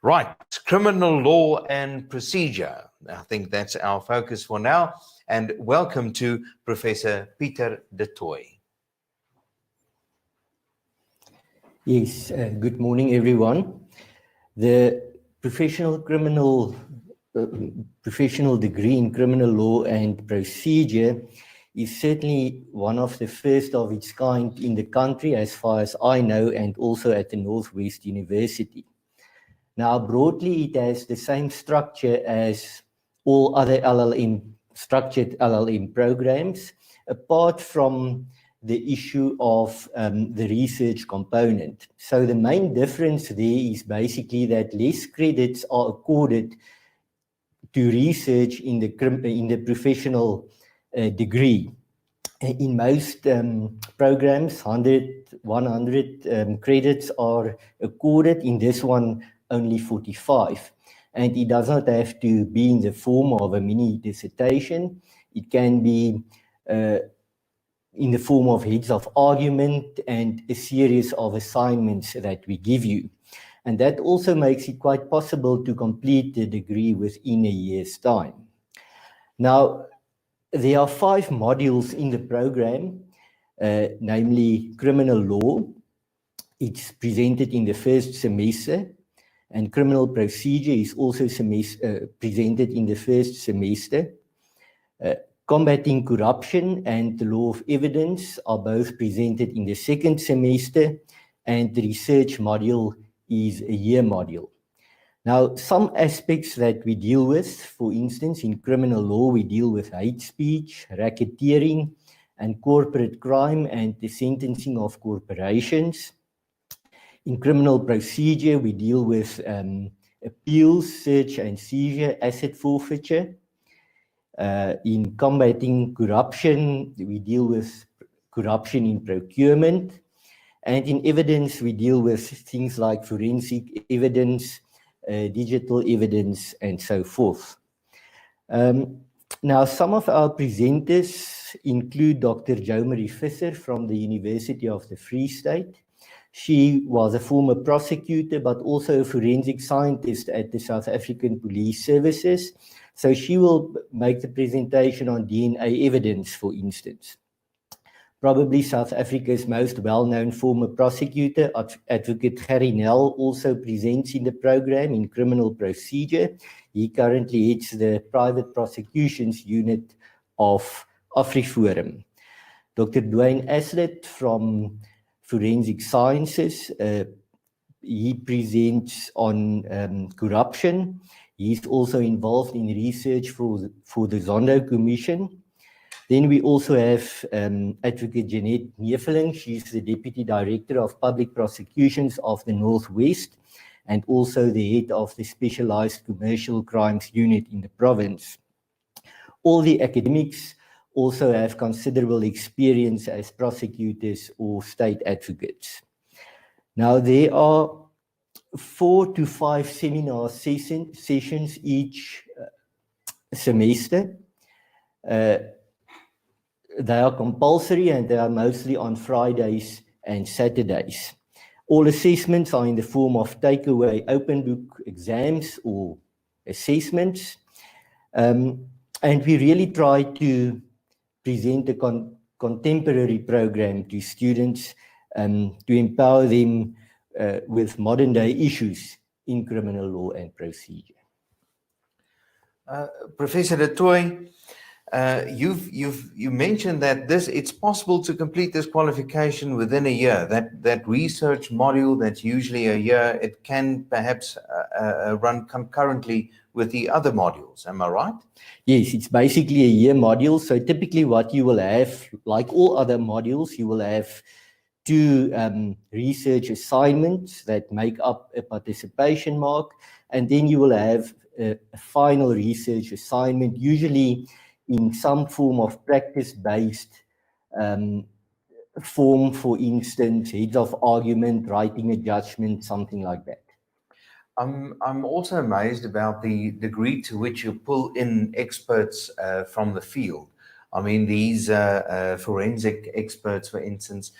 Right, criminal law and procedure. I think that's our focus for now. And welcome to Professor Pieter de Tooy. Yes, good morning, everyone. The professional degree in criminal law and procedure is certainly one of the first of its kind in the country, as far as I know, and also at the Noordwes-Universiteit. Now, broadly, it has the same structure as all other structured LLM programs, apart from the issue of the research component. So the main difference there is basically that less credits are accorded to research in the professional degree. In most programs, 100 credits are accorded. In this one, only 45. And it does not have to be in the form of a mini dissertation. It can be in the form of heads of argument and a series of assignments that we give you. And that also makes it quite possible to complete the degree within a year's time. Now, there are 5 modules in the program, namely criminal law. It's presented in the first semester, and criminal procedure is also presented in the first semester. Combating corruption and the law of evidence are both presented in the second semester, and the research module is a year module. Now, some aspects that we deal with, for instance, in criminal law, we deal with hate speech, racketeering, and corporate crime, and the sentencing of corporations. In criminal procedure, we deal with appeals, search and seizure, asset forfeiture. In combating corruption, we deal with corruption in procurement. And in evidence, we deal with things like forensic evidence, digital evidence, and so forth. Now, some of our presenters include Dr. Jo Marie Visser from the University of the Free State. She was a former prosecutor, but also a forensic scientist at the South African Police Services. So she will make the presentation on DNA evidence, for instance. Probably South Africa's most well-known former prosecutor, Advocate Gerry Nel, also presents in the program in criminal procedure. He currently heads the private prosecutions unit of AfriForum. Dr. Dwayne Aslett from Forensic Sciences, he presents on corruption. He's also involved in research for the Zondo Commission. Then we also have Advocate Jeanette Neveling. She's the Deputy Director of Public Prosecutions of the Northwest and also the head of the Specialized Commercial Crimes Unit in the province. All the academics also have considerable experience as prosecutors or state advocates. Now, there are 4 to 5 seminar sessions each semester. They are compulsory and they are mostly on Fridays and Saturdays. All assessments are in the form of takeaway open book exams or assessments. And we really try to present a contemporary program to students to empower them with modern day issues in criminal law and procedure. Professor de Tooy, you mentioned that it's possible to complete this qualification within a year. That research module that's usually a year, it can perhaps run concurrently with the other modules. Am I right? Yes, it's basically a year module. So typically what you will have, like all other modules, you will have 2 research assignments that make up a participation mark, and then you will have a final research assignment, usually in some form of practice-based form, for instance, heads of argument, writing a judgment, something like that. I'm also amazed about the degree to which you pull in experts from the field. I mean, these forensic experts, for instance,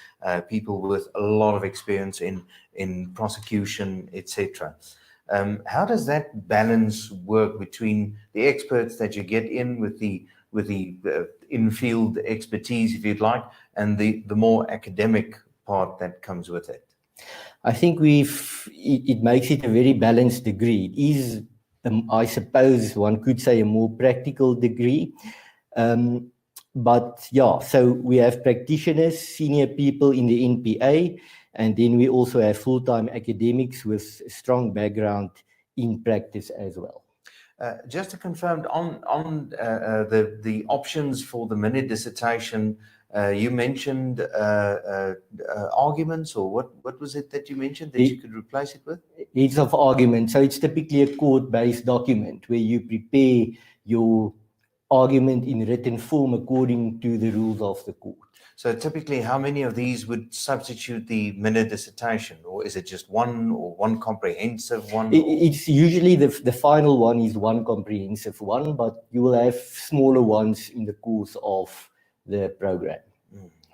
people with a lot of experience in prosecution, etc. How does that balance work between the experts that you get in with the in-field expertise, if you'd like, and the more academic part that comes with it? I think it makes it a very balanced degree. It is, I suppose one could say, a more practical degree. But yeah, so we have practitioners, senior people in the NPA, and then we also have full-time academics with a strong background in practice as well. Just to confirm on the options for the mini dissertation, you mentioned arguments, or what was it that you mentioned that you could replace it with? Heads of argument. So it's typically a court-based document where you prepare your argument in written form according to the rules of the court. So typically, how many of these would substitute the mini dissertation, or is it just one, or one comprehensive one? It's usually the final one is one comprehensive one, but you will have smaller ones in the course of the program.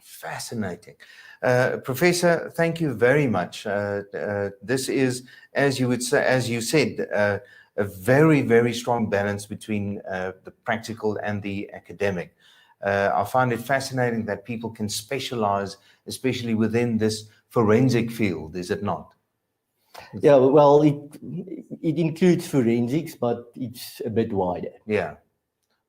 Fascinating. Professor, thank you very much. This is, as you said, a very, very strong balance between the practical and the academic. I find it fascinating that people can specialize, especially within this forensic field, is it not? Yeah, well, it includes forensics, but it's a bit wider. Yeah,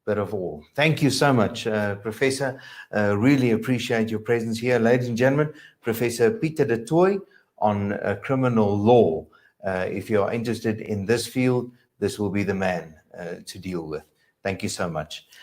bit of all. Thank you so much, Professor. Really appreciate your presence here. Ladies and gentlemen, Professor Pieter de Tooy on criminal law. If you're interested in this field, this will be the man to deal with. Thank you so much.